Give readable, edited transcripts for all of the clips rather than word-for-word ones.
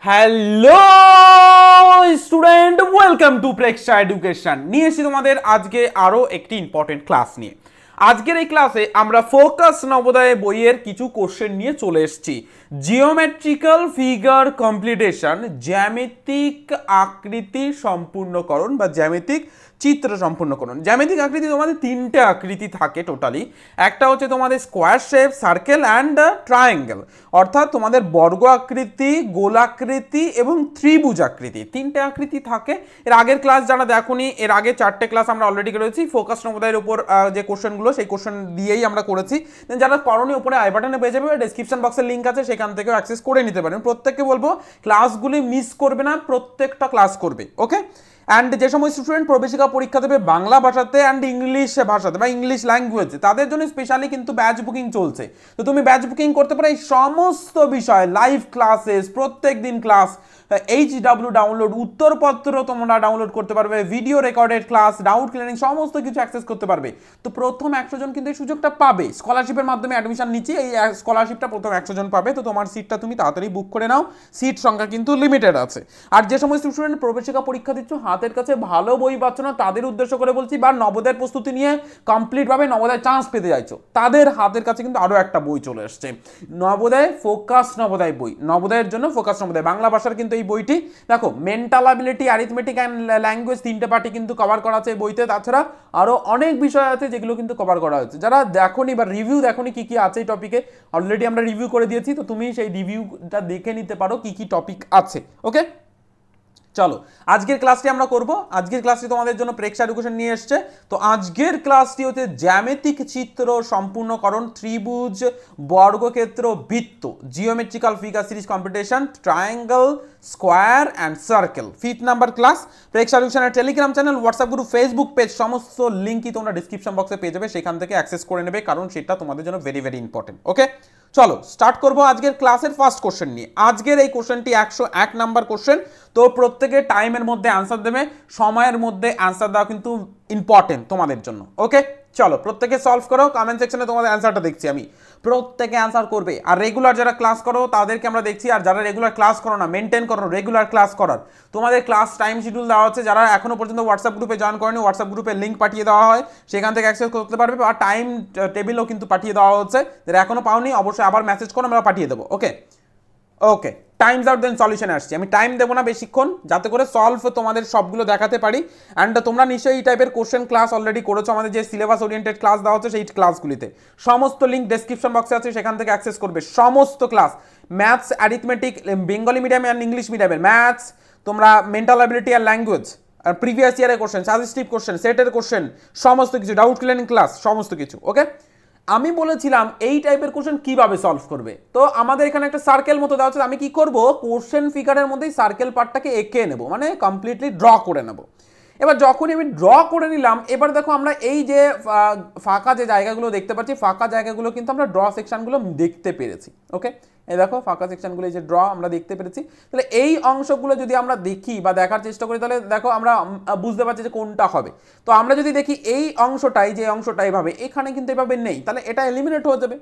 Hello student, welcome to Preksha education. নিয়ে এসেছি তোমাদের আজকে আরও একটি ইম্পর্টেন্ট ক্লাস নিয়ে। আজকের এই ক্লাসে আমরা ফোকাস নবোদয় বইয়ের কিছু কোশ্চেন নিয়ে চলে এসেছি। জিওমেট্রিক্যাল ফিগার কমপ্লিটেশন, জ্যামিতিক আকৃতি সম্পূর্ণকরণ বা জ্যামিতিক চিত্র সম্পূর্ণকরণ। জ্যামিতিক আকৃতি তোমাদের তিনটে আকৃতি থাকে টোটালি। একটা হচ্ছে তোমাদের square shape, circle and triangle, অর্থাৎ তোমাদের বর্গ আকৃতি, গোলাকৃতি এবং ত্রিভুজ আকৃতি, তিনটে আকৃতি থাকে। এর আগের ক্লাস যারা দেখোনি, এর আগে 4টে ক্লাস আমরা অলরেডি করেছি ফোকাস নবোদয়ের উপর। যে কোশ্চেনগুলো সেই কোশ্চেন দিয়েই আমরা করেছি। যারা করণীয় উপরে আই বাটনে পেয়ে যাবে, ডেসক্রিপশন বক্সের লিঙ্ক আছে, সেখান থেকেও অ্যাক্সেস করে নিতে পারেন। প্রত্যেককে বলবো ক্লাসগুলি মিস করবে না, প্রত্যেকটা ক্লাস করবে, ওকে। অ্যান্ড যে সময় স্টুডেন্ট প্রবেশিকা পরীক্ষা দেবে বাংলা ভাষাতে অ্যান্ড ইংলিশ ভাষাতে বা ইংলিশ ল্যাঙ্গুয়েজে, তাদের জন্য স্পেশালি কিন্তু ব্যাচ বুকিং চলছে। তো তুমি ব্যাচ বুকিং করতে পারো এই সমস্ত বিষয়, লাইভ ক্লাসেস, প্রত্যেক দিন ক্লাস, HW ডাউনলোড, উত্তরপত্র তোমরা ডাউনলোড করতে পারবে, video recorded class, doubt clearing, সমস্ত কিছু অ্যাক্সেস করতে পারবে। তো প্রথম 100 জন কিন্তু এই সুযোগটা পাবে। স্কলারশিপের মাধ্যমে অ্যাডমিশন নিচ্ছি, এই স্কলারশিপটা প্রথম 100 জন পাবে। তো তোমার সিটটা তুমি তাড়াতাড়ি বুক করে নাও, সিট সংখ্যা কিন্তু লিমিটেড আছে। আর যে সমস্ত স্টুডেন্ট প্রবেশিকা পরীক্ষা দিচ্ছ, হাতের কাছে ভালো বই পাচ্ছ না, তাদের উদ্দেশ্য করে বলছি, বা নবোদয়ের প্রস্তুতি নিয়ে কমপ্লিটভাবে নবোদয় চান্স পেতে চাইছো, তাদের হাতের কাছে কিন্তু আরও একটা বই চলে এসছে, নবোদয় ফোকাস নবোদয় বই। নবোদয়ের জন্য ফোকাস নবোদয় বাংলা ভাষার কিন্তু এই বইটি দেখো, mental ability, arithmetic and language, তিনটে পার্টি কিন্তু কভার করা আছে এই বইতে। তাছাড়া আরও অনেক বিষয় আছে যেগুলো কিন্তু কভার করা হয়েছে। যারা দেখোনি বা রিভিউ দেখোনি কি কি আছে এই টপিকে, অলরেডি আমরা রিভিউ করে দিয়েছি, তো তুমি সেই রিভিউটা দেখে নিতে পারো কি কি টপিক আছে, ওকে। চলো আজকের ক্লাসটি আমরা করব। আজকের ক্লাসটি তোমাদের জন্য প্রেক্ষা এডুকেশন নিয়ে এসছে। তো আজকের ক্লাসটি হচ্ছে জ্যামিতিক চিত্র সম্পূর্ণকরণ, ত্রিভুজ, বর্গক্ষেত্র, বৃত্ত, geometrical figure series competition, triangle, square and circle, 5th number class. Preksha এডুকেশনের Telegram channel, WhatsApp group, Facebook page, সমস্ত লিঙ্কই তোমরা ডিসক্রিপশন বক্সে পেয়ে যাবে, সেখান থেকে অ্যাক্সেস করে নেবে, কারণ সেটা তোমাদের জন্য ভেরি ভেরি ইম্পর্টেন্ট, ওকে। চলো স্টার্ট করবো আজকের ক্লাসের ফার্স্ট কোশ্চেন নিয়ে। আজকের এই কোশ্চেনটি 101 নাম্বার কোশ্চেন। তো প্রত্যেকে টাইমের মধ্যে অ্যান্সার দেবে, সময়ের মধ্যে অ্যান্সার দেওয়া কিন্তু ইম্পর্টেন্ট তোমাদের জন্য, ওকে। চলো প্রত্যেকে সলভ করো, কমেন্ট সেকশনে তোমাদের অ্যান্সারটা দেখছি আমি, প্রত্যেকে অ্যান্সার করবে। আর রেগুলার যারা ক্লাস করো তাদেরকে আমরা দেখছি, আর যারা রেগুলার ক্লাস করো না, মেনটেন করো রেগুলার ক্লাস করার, তোমাদের ক্লাস টাইম শিডিউল দেওয়া হচ্ছে। যারা এখনো পর্যন্ত হোয়াটসঅ্যাপ গ্রুপে জয়েন করেনি, হোয়াটসঅ্যাপ গ্রুপে লিঙ্ক পাঠিয়ে দেওয়া হয়, সেখান থেকে অ্যাক্সেস করতে পারবে। আর টাইম টেবিলও কিন্তু পাঠিয়ে দেওয়া হচ্ছে, যারা এখনো পাওনি অবশ্যই আবার মেসেজ করো, আমরা পাঠিয়ে দেবো, ওকে। ওকে, টাইমস আউট দেন সলিউশনে আসছি। আমি টাইম দেবো না বেশিক্ষণ, যাতে করে সলভ তোমাদের সবগুলো দেখাতে পারি। অ্যান্ড তোমরা নিশ্চয়ই এই টাইপের কোশ্চেন ক্লাস অলরেডি করেছো, আমাদের যে সিলেবাস ওরিয়েন্টেড ক্লাস দেওয়া হচ্ছে সেই ক্লাসগুলিতে। সমস্ত লিঙ্ক ডেসক্রিপশন বক্সে আছে, সেখান থেকে অ্যাক্সেস করবে। সমস্ত class, maths, arithmetic, Bengali medium and English মিডিয়ামের ম্যাথস, তোমরা মেন্টাল অ্যাবিলিটি আর ল্যাঙ্গুয়েজ, আর প্রিভিয়াস ইয়ারের কোশ্চেন, সাজেস্টিভ কোশ্চেন, সেটের কোশ্চেন, সমস্ত কিছু, ডাউট ক্লিয়ারিং ক্লাস, সমস্ত কিছু, ওকে। আমি বলেছিলাম এই টাইপের কোশ্চেন কিভাবে সলভ করবে। তো আমাদের এখানে একটা সার্কেল মতো দেওয়া হচ্ছে, আমি কি করব, কোশ্চেন ফিগারের মধ্যেই সার্কেল পার্টটাকে এঁকে নেব, মানে কমপ্লিটলি ড্র করে নেব। এবার যখনই আমি ড্র করে নিলাম, এবার দেখো আমরা এই যে ফাঁকা যে জায়গাগুলো দেখতে পাচ্ছি, ফাঁকা জায়গাগুলো কিন্তু আমরা ড্র সেকশনগুলো দেখতে পেরেছি, ওকে। এই দেখো ফাঁকা সেকশনগুলো, এই যে ড্র আমরা দেখতে পেরেছি। তাহলে এই অংশগুলো যদি আমরা দেখি বা দেখার চেষ্টা করি, তাহলে দেখো আমরা বুঝতে পারছি যে কোনটা হবে। তো আমরা যদি দেখি এই অংশটাই, যে অংশটা এভাবে, এখানে কিন্তু এভাবে নেই, তাহলে এটা এলিমিনেট হয়ে যাবে।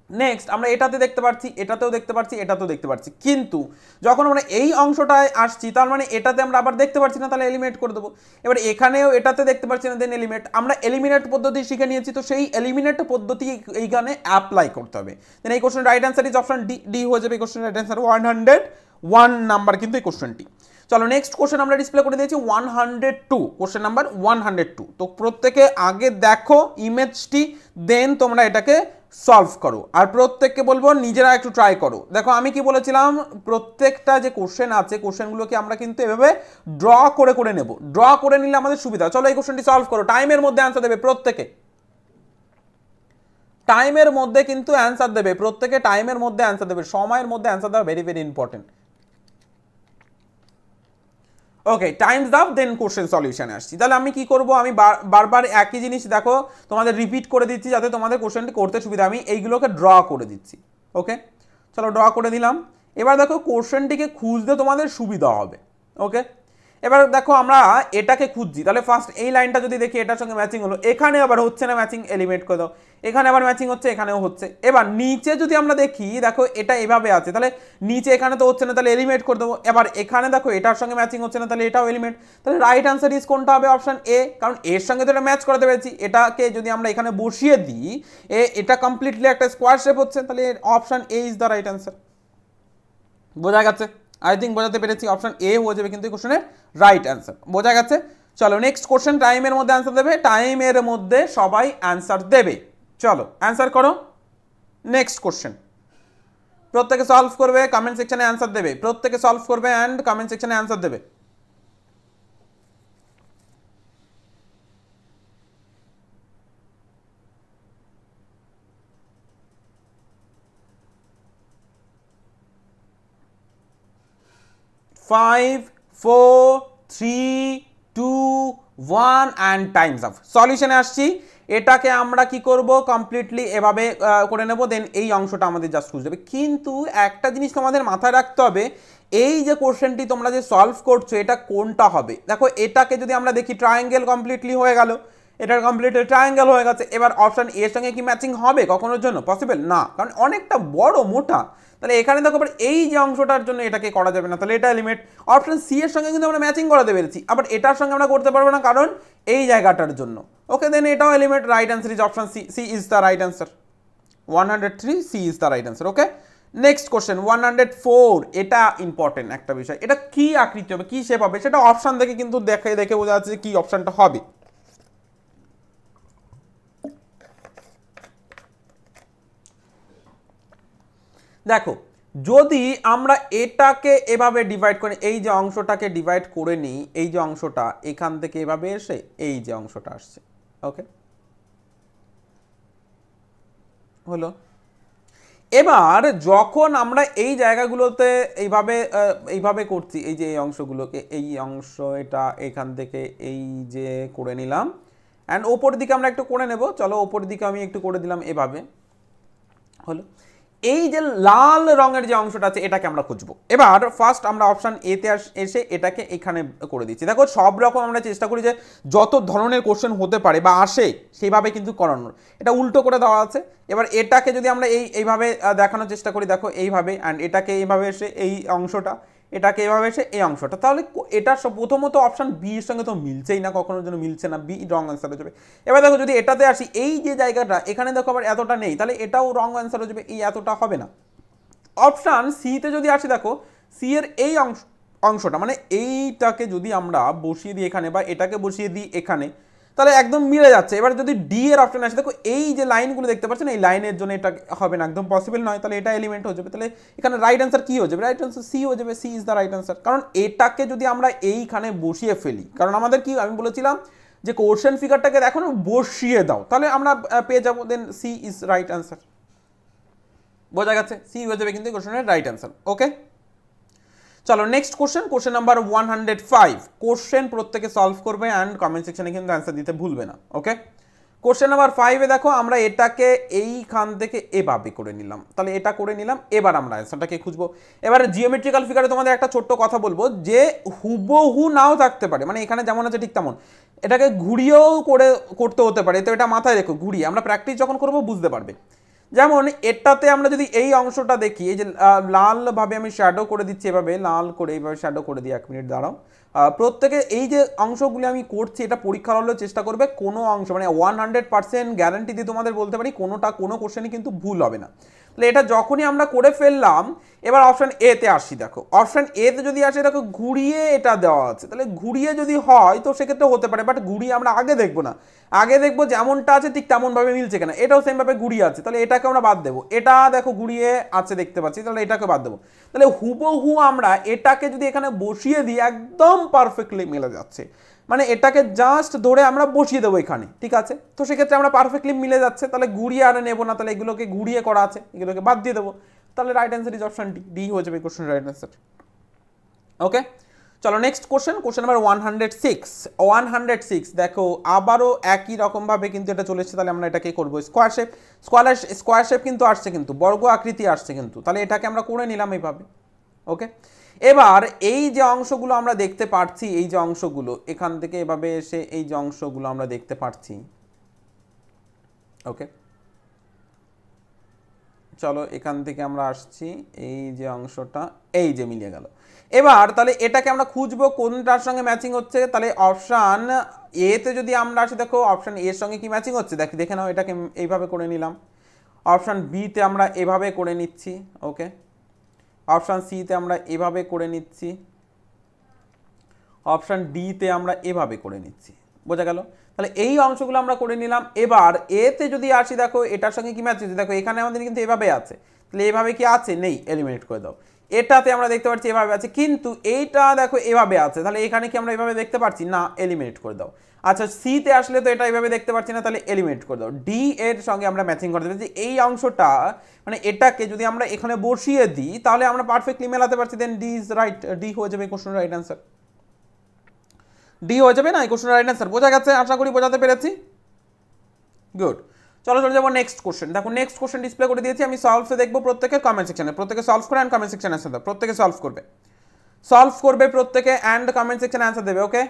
নেক্সট আমরা এটাতে দেখতে পাচ্ছি, এটাতেও দেখতে পাচ্ছি, এটাতেও দেখতে পাচ্ছি, কিন্তু যখন আমরা এই অংশটায় আসছি, তার মানে এটাতে আমরা আবার দেখতে পাচ্ছি না, তাহলে এলিমিনেট করে দেবো। এবার এখানেও এটাতে দেখতে পাচ্ছি না, দেন এলিমিনেট। আমরা এলিমিনেট পদ্ধতি শিখে নিয়েছি, তো সেই এলিমিনেট পদ্ধতি এইখানে অ্যাপ্লাই করতে হবে। দেন এই question right answer is option D, D হয়ে যাবে এই কোশ্চেন রাইট অ্যান্সার। 101 নাম্বার কিন্তু এই কোশ্চেনটি। চলো নেক্সট কোশ্চেন আমরা ডিসপ্লে করে দিয়েছি 102, কোশ্চেন নাম্বার 102। তো প্রত্যেকে আগে দেখো ইমেজটি, দেন তোমরা এটাকে সলভ করো। আর প্রত্যেককে বলবো নিজেরা একটু ট্রাই করো। দেখো আমি কি বলেছিলাম, প্রত্যেকটা যে কোশ্চেন আছে, কোশ্চেনগুলোকে আমরা কিন্তু এভাবে ড্র করে করে নেব, ড্র করে নিলে আমাদের সুবিধা। চলো এই কোশ্চেনটি সলভ করো, টাইমের মধ্যে অ্যান্সার দেবে প্রত্যেকে, টাইমের মধ্যে কিন্তু অ্যান্সার দেবে প্রত্যেকে, টাইমের মধ্যে অ্যান্সার দেবে, সময়ের মধ্যে অ্যান্সার দেওয়া ভেরি ভেরি ইম্পর্টেন্ট। ওকে, টাইমস আপ, দেন কোশ্চেন সলিউশনে আসছি। তাহলে আমি কি করব, আমি বারবার একই জিনিস দেখো তোমাদের রিপিট করে দিচ্ছি, যাতে তোমাদের কোশ্চেনটি করতে সুবিধা। আমি এইগুলোকে ড্র করে দিচ্ছি, ওকে। চলো ড্র করে দিলাম। এবার দেখো কোশ্চেনটিকে খুঁজতে তোমাদের সুবিধা হবে, ওকে। এবার দেখো আমরা এটাকে খুঁজছি, তাহলে ফার্স্ট এই লাইনটা যদি দেখি এটার সঙ্গে ম্যাচিং হলো, এখানে আবার হচ্ছে না ম্যাচিং, এলিমিনেট করে দাও। এখানে আবার ম্যাচিং হচ্ছে, এখানেও হচ্ছে। এবার নিচে যদি আমরা দেখি, দেখো এটা এভাবে আছে, তাহলে নিচে এখানে তো হচ্ছে না, তাহলে এলিমিনেট করে দেবো। এবার এখানে দেখো এটার সঙ্গে ম্যাচিং হচ্ছে না, তাহলে এটাও এলিমিনেট। তাহলে রাইট আনসার ইজ কোনটা হবে? অপশন এ, কারণ এর সঙ্গে তো এটা ম্যাচ করাতে পেরেছি। এটাকে যদি আমরা এখানে বসিয়ে দিই, এটা কমপ্লিটলি একটা স্কোয়ার শেপ হচ্ছে, তাহলে option A is the right answer. বোঝা গেছে? আই থিঙ্ক বোঝাতে পেরেছি। অপশন এ হয়ে যাবে কিন্তু এই কোশ্চেনের রাইট অ্যান্সার। বোঝা গেছে? চলো নেক্সট কোশ্চেন। টাইমের মধ্যে অ্যান্সার দেবে, টাইমের মধ্যে সবাই অ্যান্সার দেবে। চলো অ্যান্সার করো। নেক্সট কোশ্চেন প্রত্যেকে সলভ করবে, কমেন্ট সেকশনে অ্যান্সার দেবে। প্রত্যেকে সলভ করবে অ্যান্ড কমেন্ট সেকশনে অ্যান্সার দেবে। Five, four, three, two, one and times up. সলিউশনে আসছি। এটাকে আমরা কি করব? কমপ্লিটলি এভাবে করে নেব, দেন এই অংশটা আমাদের জাস্ট খুঁজে দেবে। কিন্তু একটা জিনিস তোমাদের মাথায় রাখতে হবে, এই যে কোশ্চেনটি তোমরা যে সলভ করছো এটা কোনটা হবে। দেখো এটাকে যদি আমরা দেখি, ট্রায়াঙ্গেল কমপ্লিটলি হয়ে গেল, এটার কমপ্লিটলি ট্রায়াঙ্গেল হয়ে গেছে। এবার অপশন এর সঙ্গে কি ম্যাচিং হবে কখনোর জন্য? পসিবল না, কারণ অনেকটা বড় মোটা। তাহলে এখানে দেখো আবার এই যে অংশটার জন্য এটাকে করা যাবে না, তাহলে এটা এলিমেন্ট। অপশন সি এর সঙ্গে কিন্তু আমরা ম্যাচিং করাতে পেরেছি, আবার এটার সঙ্গে আমরা করতে পারবো না কারণ এই জায়গাটার জন্য। ওকে, দেন এটাও element. Right answer is option C, C is the right answer. 103, C is the right answer. Okay, next question 104। এটা ইম্পর্টেন্ট একটা বিষয়। এটা কি আকৃতি হবে, কি শেপ হবে, সেটা অপশন দেখে কিন্তু দেখে বোঝা যাচ্ছে যে কি অপশনটা হবে। দেখো যদি আমরা এটাকে এভাবে ডিভাইড করি, এই যে অংশটাকে ডিভাইড করে নিই, এই যে অংশটা এখান থেকে এভাবে এসে এই যে অংশটা আসছে। ওকে, হলো। এবার যখন আমরা এই জায়গাগুলোতে এইভাবে করছি, এই যে এই অংশগুলোকে, এই অংশ এটা এখান থেকে এই যে করে নিলাম, অ্যান্ড ওপর দিকে আমরা একটু করে নেব। চলো ওপর দিকে আমি একটু করে দিলাম এভাবে, হলো। এই যে লাল রঙের যে অংশটা আছে এটাকে আমরা খুঁজবো। এবার ফার্স্ট আমরা অপশন এতে এসে এটাকে এখানে করে দিচ্ছি। দেখো সব রকম আমরা চেষ্টা করি যে যত ধরনের কোশ্চেন হতে পারে বা আসে সেইভাবে কিন্তু করানোর। এটা উল্টো করে দেওয়া আছে। এবার এটাকে যদি আমরা এইভাবে দেখানোর চেষ্টা করি, দেখো এইভাবে, অ্যান্ড এটাকে এইভাবে এসে এই অংশটা, এটাকে এভাবে এসে এই অংশটা, তাহলে এটা প্রথমত অপশন বি এর সঙ্গে তো মিলছেই না, কখনোর জন্য মিলছে না, বি রং অ্যান্সার হয়ে যাবে। এবার দেখো যদি এটাতে আসি, এই যে জায়গাটা এখানে দেখো আবার এতটা নেই, তাহলে এটাও রং অ্যান্সার হয়ে যাবে, এই এতটা হবে না। অপশন সিতে যদি আসি, দেখো সি এর এই অংশটা মানে এইটাকে যদি আমরা বসিয়ে দিই এখানে, বা এটাকে বসিয়ে দিই এখানে, তাহলে একদম মিলে যাচ্ছে। এবার যদি ডি এর অপশন আসে, দেখো এই যে লাইনগুলো দেখতে পাচ্ছেন, এই লাইনের জন্য এটা হবে না, একদম পসিবল নয়, তাহলে এটা এলিমেন্ট হয়ে যাবে। তাহলে এখানে রাইট অ্যান্সার কি হয়ে যাবে? রাইট অ্যান্সার সি হয়ে যাবে, C is the right answer. কারণ এটাকে যদি আমরা এইখানে বসিয়ে ফেলি, কারণ আমাদের কি আমি বলেছিলাম যে কোশ্চেন ফিগারটাকে এখন বসিয়ে দাও, তাহলে আমরা পেয়ে যাবো, দেন সি ইজ রাইট অ্যান্সার। বোঝা গেছে? সি হয়ে যাবে কিন্তু কোশ্চেনের রাইট অ্যান্সার। ওকে, চলো next question, question number 105। Question প্রত্যেকে সলভ করবে অ্যান্ড কমেন্ট সেকশনে কিন্তু অ্যান্সার দিতে ভুলবে না। ওকে, কোশ্চেন নাম্বার 5-এ দেখো আমরা এটাকে এইখান থেকে এভাবে করে নিলাম, তাহলে এটা করে নিলাম। এবার আমরা অ্যান্সারটাকে খুঁজবো। এবার জিওমেট্রিক্যাল ফিগারে তোমাদের একটা ছোট্ট কথা বলবো, যে হুবহু নাও থাকতে পারে, মানে এখানে যেমন আছে ঠিক তেমন এটাকে ঘুরিয়েও করতে হতে পারে। তো এটা মাথায় রেখো, ঘুরিয়ে আমরা প্র্যাকটিস যখন করবো বুঝতে পারবে। যেমন এটাতে আমরা যদি এই অংশটা দেখি, এই যে লালভাবে আমি শ্যাডো করে দিচ্ছি, এভাবে লাল করে এইভাবে শ্যাডো করে দিই। 1 মিনিট দাঁড়াও। প্রত্যেকে এই যে অংশগুলি আমি করছি, এটা পরীক্ষার হলেও চেষ্টা করবে কোনো অংশ, মানে 100% গ্যারান্টি দিয়ে তোমাদের বলতে পারি কোনো কোশ্চেনই কিন্তু ভুল হবে না। তাহলে এটা যখনই আমরা করে ফেললাম, এবার অপশন এতে আসি। দেখো অপশন এতে যদি আসে, দেখো ঘুরিয়ে এটা দেওয়া আছে, তাহলে ঘুরিয়ে যদি হয় তো সেক্ষেত্রে হতে পারে, বাট ঘুরিয়ে আমরা আগে দেখবো না, আগে দেখবো যেমনটা আছে ঠিক তেমনভাবে মিলছে কিনা। এটাও সেমভাবে ঘুরিয়ে আছে, তাহলে এটাকে আমরা বাদ দেবো। এটা দেখো ঘুরিয়ে আছে দেখতে পাচ্ছি, তাহলে এটাকে বাদ দেবো। তাহলে হুবহু আমরা এটাকে যদি এখানে বসিয়ে দিই, একদম পারফেক্টলি মিলে যাচ্ছে, মানে এটাকে জাস্ট ধরে আমরা বসিয়ে দেবো এখানে, ঠিক আছে? তো সেক্ষেত্রে আমরা পারফেক্টলি মিলে যাচ্ছে, তাহলে ঘুরিয়ে আর নেবো না, তাহলে এগুলোকে ঘুরিয়ে করা আছে, এগুলোকে বাদ দিয়ে দেবো। তাহলে right answer is option D, D হয়ে যাবে কোশ্চেন রাইট অ্যান্সার। ওকে, চলো নেক্সট কোশ্চেন, কোশ্চেন নাম্বার 106। দেখো আবারও একই রকমভাবে কিন্তু এটা চলে এসেছে, তাহলে আমরা এটাকে করবো স্কোয়ার শেপ। স্কোয়ার শেপ কিন্তু আসছে, কিন্তু বর্গ আকৃতি আসছে কিন্তু, তাহলে এটাকে আমরা করে নিলাম এইভাবে। ওকে, এবার এই যে অংশগুলো আমরা দেখতে পাচ্ছি, এই যে অংশগুলো এখান থেকে এভাবে এসে এই যে অংশগুলো আমরা দেখতে পাচ্ছি, ওকে চলো এখান থেকে আমরা আসছি, এই যে অংশটা এই যে মিলিয়ে গেল। এবার তাহলে এটাকে আমরা খুঁজবো কোনটার সঙ্গে ম্যাচিং হচ্ছে, তাহলে অপশান এতে যদি আমরা আসি, দেখো অপশান এর সঙ্গে কি ম্যাচিং হচ্ছে, দেখে নাও, এটাকে এইভাবে করে নিলাম। অপশান বিতে আমরা এভাবে করে নিচ্ছি, ওকে অপশান সিতে আমরা এভাবে করে নিচ্ছি, অপশান ডিতে আমরা এভাবে করে নিচ্ছি, বোঝা গেল। তাহলে এই অংশগুলো আমরা করে নিলাম। এবার এতে যদি আসি, দেখো এটার সঙ্গে কি ম্যাচ হচ্ছে, দেখো এখানে আমাদের কিন্তু এভাবে আছে, তাহলে এভাবে কি আছে, নেই, এলিমিনেট করে দাও। এটাতে আমরা দেখতে পাচ্ছি এভাবে আছে, কিন্তু এইটা দেখো এভাবে আছে, তাহলে এখানে কি আমরা এভাবে দেখতে পাচ্ছি না, এলিমিনেট করে দাও। আচ্ছা সিতে আসলে তো এটা এভাবে দেখতে পাচ্ছি না, তাহলে এলিমিনেট করে দাও। ডি এর সঙ্গে আমরা ম্যাচিং করতে পারছি, এই অংশটা মানে এটাকে যদি আমরা এখানে বসিয়ে দিই তাহলে আমরা পারফেক্টলি মেলাতে পারছি, দেন ডি ইজ রাইট, ডি হয়ে যাবে কোশ্চেন রাইট অ্যান্সার, ডি হয়ে যাবে না এই কোশ্চেন রাইট অ্যান্সার। বোঝা গেছে, আশা করি বোঝাতে পেরেছি, গুড। চলো চলে যাবো নেক্সট কোশ্চেন। দেখো নেক্সট কোশ্চেন ডিসপ্লে করে দিয়েছি, আমি সলভে দেখবো প্রত্যেকের কমেন্ট সেকশনে, প্রত্যেকে সলভ করে অ্যান্ড কমেন্ট সেকশনে অ্যান্সার দেবে, প্রত্যেকে সলভ করবে প্রত্যেকে অ্যান্ড কমেন্ট সেকশনে অ্যান্সার দেবে, ওকে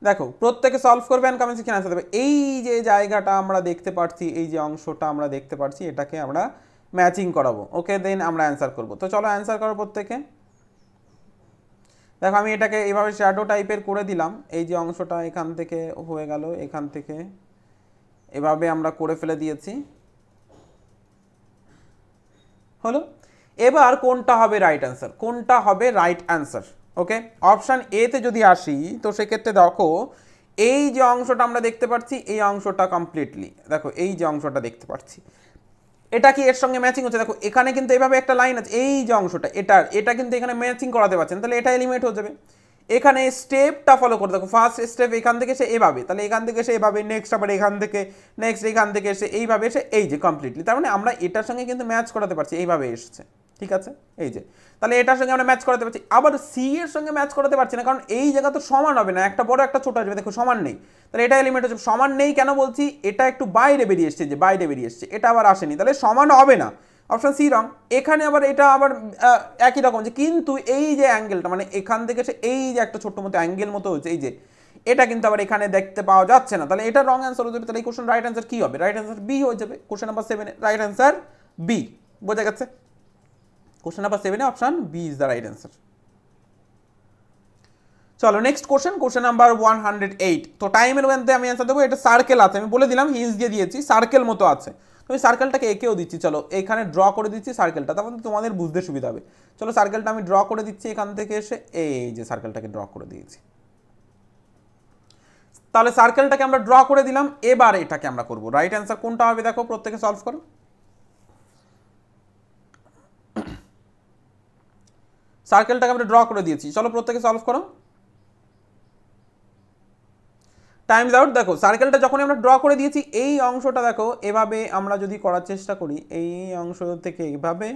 দেখো প্রত্যেকে সলভ করবে অ্যান্ড কমেন্ট সেকশনে অ্যান্সার দেবে। এই যে জায়গাটা আমরা দেখতে পাচ্ছি, এই যে অংশটা আমরা দেখতে পাচ্ছি, এটাকে আমরা ম্যাচিং করাবো, ওকে দেন আমরা অ্যান্সার করবো। তো চলো অ্যান্সার করো প্রত্যেকে। দেখো আমি এটাকে এইভাবে শ্যাডো টাইপের করে দিলাম, এই যে অংশটা এখান থেকে হয়ে গেল, এখান থেকে এভাবে আমরা করে ফেলে দিয়েছি, হলো। এবার কোনটা হবে রাইট অ্যান্সার, কোনটা হবে রাইট অ্যান্সার, ওকে অপশান এতে যদি আসি তো সেক্ষেত্রে দেখো এই যে অংশটা আমরা দেখতে পাচ্ছি, এই অংশটা কমপ্লিটলি দেখো, এই যে অংশটা দেখতে পাচ্ছি এটা কি এর সঙ্গে ম্যাচিং হচ্ছে, দেখো এখানে কিন্তু এইভাবে একটা লাইন আছে, এই যে অংশটা এটা কিন্তু এখানে ম্যাচিং করাতে পারছেন, তাহলে এটা এলিমিনেট হয়ে যাবে। এখানে স্টেপটা ফলো করে দেখো, ফার্স্ট স্টেপ এখান থেকে এসে এভাবে, তাহলে এখান থেকে এসে এভাবে, নেক্সট আবার এখান থেকে, নেক্সট এখান থেকে এসে এইভাবে এসে এই যে কমপ্লিটলি, তার মানে আমরা এটার সঙ্গে কিন্তু ম্যাচ করাতে পারছি, এইভাবে এসেছে, ঠিক আছে এই যে, তাহলে এটার সঙ্গে আমরা ম্যাচ করাতে পারছি। আবার সি এর সঙ্গে ম্যাচ করাতে পারছি না, কারণ এই জায়গা তো সমান হবে না, একটা বড় একটা ছোট আসবে, দেখো সমান নেই, তাহলে এটা এলিমেন্ট হচ্ছে সমান নেই। কেন বলছি, এটা একটু বাইরে বেরিয়ে এসছে, যে বাইরে বেরিয়ে এসছে, এটা আবার আসেনি, তাহলে সমান হবে না, অপশন সি রং। এখানে আবার এটা আবার একই রকম, যে কিন্তু এই যে অ্যাঙ্গেলটা মানে এখান থেকে এই যে একটা ছোট্ট মতো অ্যাঙ্গেল মতো হচ্ছে, এই যে এটা কিন্তু আবার এখানে দেখতে পাওয়া যাচ্ছে না, তাহলে এটা রং অ্যান্সার হয়ে যাবে। তাহলে এই কোশ্চেন রাইট অ্যান্সার কি হবে, রাইট অ্যান্সার বি হয়ে যাবে। Question number 7 right answer B, বোঝা গেছে। Question number 7 option B is the right answer. চলো নেক্সট কোশ্চেন নাম্বার 108। তো টাইমের মধ্যে আমি অ্যান্সার দেবো, এটা সার্কেল আছে, আমি বলে দিলাম হিন্স দিয়ে দিয়েছি, সার্কেল মতো আছে, তো আমি সার্কেলটাকে এঁকেও দিচ্ছি, চলো এখানে ড্র করে দিচ্ছি সার্কেলটা, তারপর তোমাদের বুঝতে সুবিধা হবে। চলো সার্কেলটা আমি ড্র করে দিচ্ছি এখান থেকে এসে, এই যে সার্কেলটাকে ড্র করে দিয়েছি, তাহলে সার্কেলটাকে আমরা ড্র করে দিলাম। এবার এটাকে আমরা করব, রাইট অ্যান্সার কোনটা হবে দেখো, প্রত্যেকে সলভ করো। সার্কেলটাকে আমরা ড্র করে দিয়েছি, চলো প্রত্যেকে সলভ করো। Times out. দেখো সার্কেলটা যখন আমরা ড্র করে দিয়েছি, এই অংশটা দেখো এভাবে আমরা যদি করার চেষ্টা করি, এই অংশ থেকে এভাবে,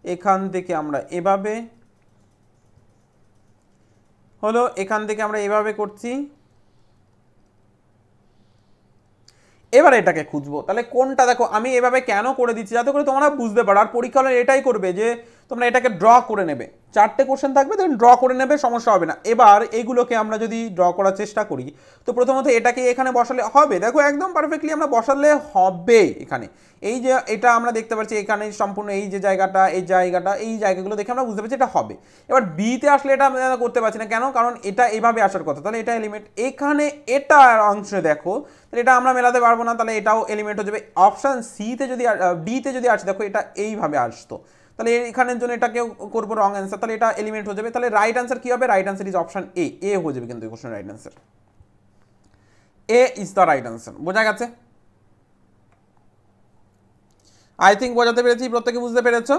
এখান থেকে আমরা এভাবে, হলো এখান থেকে আমরা এভাবে করছি। এবার এটাকে খুঁজবো, তাহলে কোনটা, দেখো আমি এভাবে কেন করে দিচ্ছি যাতে করে তোমরা বুঝতে পারো, আর পরীক্ষা হলে এটাই করবে যে তোমরা এটাকে ড্র করে নেবে, 4টে কোশ্চেন থাকবে, দেন ড্র করে নেবে, সমস্যা হবে না। এবার এইগুলোকে আমরা যদি ড্র করার চেষ্টা করি, তো প্রথমত এটাকে এখানে বসালে হবে, দেখো একদম পারফেক্টলি আমরা বসালে হবে। এখানে এই যে এটা আমরা দেখতে পাচ্ছি, এখানে সম্পূর্ণ এই যে জায়গাটা, এই জায়গাগুলো দেখে আমরা বুঝতে পারছি এটা হবে। এবার বিতে আসলে এটা আমরা করতে পারছি না, কেন, কারণ এটা এইভাবে আসার কথা, তাহলে এটা এলিমেন্ট। এখানে এটার অংশে দেখো, তাহলে এটা আমরা মেলাতে পারবো না, তাহলে এটাও এলিমেন্ট হয়ে যাবে। অপশান সিতে যদি ডিতে যদি আসে, দেখো এটা এইভাবে আসতো, তাহলে এখানের জন্য এটাকে করবো রং অ্যান্সার, তাহলে এটা এলিমেন্ট হয়ে যাবে। তাহলে রাইট অ্যান্সার কি হবে, right answer is option A, A হয়ে যাবে কিন্তু question right answer, A is the right answer. বোঝা গেছে, আই থিঙ্ক বোঝাতে পেরেছি, প্রত্যেকে বুঝতে পেরেছো,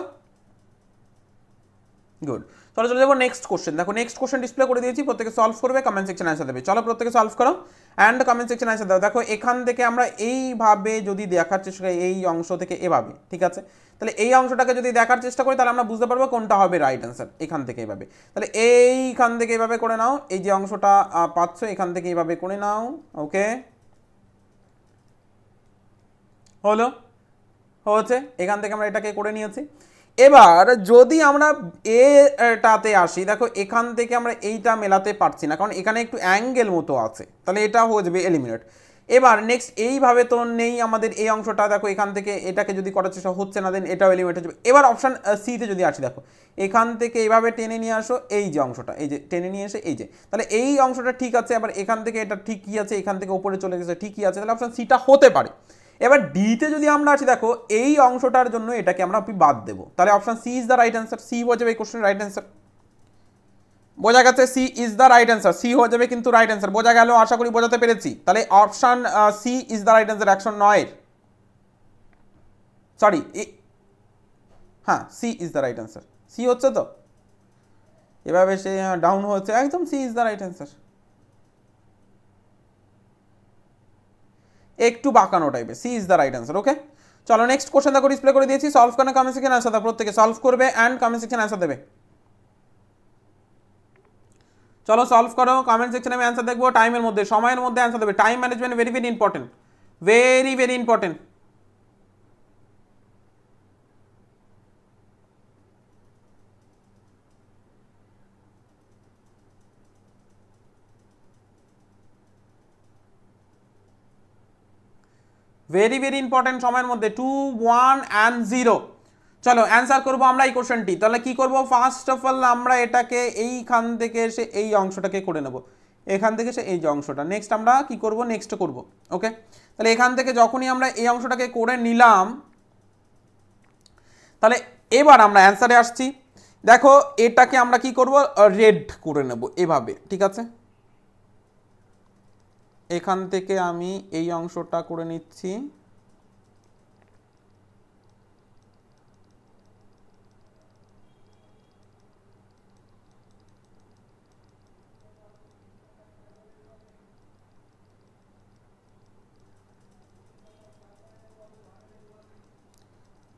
গুড। চলো চলে যাবো নেক্সট কোশ্চেন। দেখো নেক্সট কোশ্চেন ডিসপ্লে করে দিয়েছি, প্রত্যেকে সলভ করবে, কমেন্ট সেকশন অ্যান্সার দেবে। চলো প্রত্যেকে সলভ করো অ্যান্ড কমেন্ট সেকশন অ্যান্সার দাও। দেখো এখান থেকে আমরা এইভাবে যদি দেখার চেষ্টা করি, এই অংশ থেকে এভাবে, ঠিক আছে, তাহলে এই অংশটাকে যদি দেখার চেষ্টা করি তাহলে আমরা বুঝতে পারবো কোনটা হবে রাইট অ্যান্সার। এখান থেকে এভাবে, তাহলে এইখান থেকে এভাবে করে নাও, এই যে অংশটা পাচ্ছ এখান থেকে এইভাবে করে নাও, ওকে হলো। হয়েছে, এখান থেকে আমরা এটাকে করে নিয়েছি। এবার যদি আমরা এটাতে আসি, দেখো এখান থেকে আমরা এইটা মেলাতে পারছি না, কারণ এখানে একটু অ্যাঙ্গেল মতো আছে, তাহলে এটা হয়ে যাবে এলিমিনেট। এবার নেক্সট এইভাবে তো নেই আমাদের এই অংশটা, দেখো এখান থেকে এটাকে যদি করার চেষ্টা হচ্ছে না, দেন এটাও এলিমিনেট হয়ে যাবে। এবার অপশান সিতে যদি আসি, দেখো এখান থেকে এইভাবে টেনে নিয়ে আসো, এই যে অংশটা, এই যে টেনে নিয়ে এসে এই যে, তাহলে এই অংশটা ঠিক আছে। আবার এখান থেকে এটা ঠিকই আছে, এখান থেকে উপরে চলে গেছে ঠিকই আছে, তাহলে অপশান সিটা হতে পারে। এবার ডিতে যদি আমরা আসি, দেখো এই অংশটার জন্য এটাকে আমরা বাদ দেবো, তাহলে option C is the right answer. C হয়ে যাবে এই কোশ্চেনের রাইট অ্যান্সার। বোঝা গেছে? C is the right answer, C হয়ে যাবে কিন্তু রাইট অ্যান্সার। বোঝা গেল? আশা করি বোঝাতে পেরেছি। তাহলে option C is the right answer, 109 sorry, হ্যাঁ C is the right answer. C হচ্ছে তো, এভাবে সে ডাউন হচ্ছে, একদম C is the right answer. একটু বাঁকানো টাইপের, C is the right answer. Okay, চলো নেক্সট কোশ্চেন দেখো ডিসপ্লে করে দিয়েছি। সলভ করে কমেন্ট সেকশনে অ্যান্সার দাও, প্রত্যেকে সলভ করবে অ্যান্ড কমেন্ট সেকশনে অ্যান্সার দেবে। চলো সলভ করো, কমেন্ট সেকশনে আমি অ্যান্সার দেখবো টাইমের মধ্যে, সময়ের মধ্যে অ্যান্সার দেবে। Time management very very important, very very important. Very very important, সময়ের মধ্যে 2 1 and 0। চলো অ্যান্সার করবো আমরা এই কোশ্চেনটি। তাহলে কি করব, ফার্স্ট অফ অল আমরা এটাকে এইখান থেকে এসে এই অংশটাকে করে নেব, এখান থেকে এসে এই যে অংশটা। নেক্সট আমরা কি করব, নেক্সট করব। ওকে, তাহলে এখান থেকে যখনই আমরা এই অংশটাকে করে নিলাম, তাহলে এবার আমরা অ্যান্সারে আসছি। দেখো এটাকে আমরা কি করব, রেড করে নেব এভাবে, ঠিক আছে। এখান থেকে আমি এই অংশটা করে নিচ্ছি,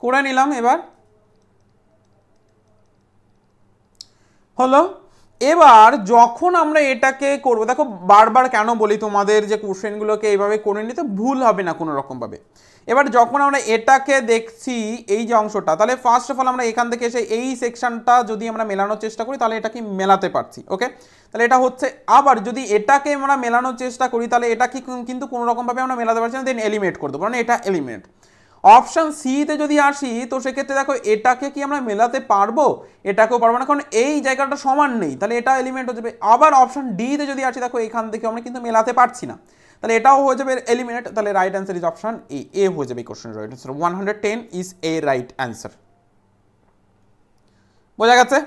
করে নিলাম। এবার হলো, এবার যখন আমরা এটাকে করব, দেখো বারবার কেন বলি তোমাদের যে কোশ্চেনগুলোকে এইভাবে করে নিতে ভুল হবে না কোনো রকমভাবে। এবার যখন আমরা এটাকে দেখছি এই যে অংশটা, তাহলে ফার্স্ট অফ অল আমরা এখান থেকে এসে এই সেকশনটা যদি আমরা মেলানোর চেষ্টা করি, তাহলে এটাকে মেলাতে পারছি। ওকে, তাহলে এটা হচ্ছে। আবার যদি এটাকে আমরা মেলানোর চেষ্টা করি, তাহলে এটা কি কিন্তু কোনো রকমভাবে আমরা মেলাতে পারছি না, দেন এলিমিনেট করে দেবো, মানে এটা এলিমিনেট। অপশন সিতে যদি আসি, তো সেক্ষেত্রে দেখো এটাকে কি আমরা মেলাতে পারবো, এটাকেও পারবো না, কারণ এই জায়গাটা সমান নেই, তাহলে এটা এলিমেন্ট হয়ে যাবে। আবার অপশন ডিতে যদি আসি, দেখো এখান থেকে আমরা কিন্তু মেলাতে পারছি না, তাহলে এটাও হয়ে যাবে এলিমিনেট। তাহলে right answer is option A, A হয়ে যাবে এই কোশ্চেনের right answer. 110 is A right answer. বোঝা গেছে?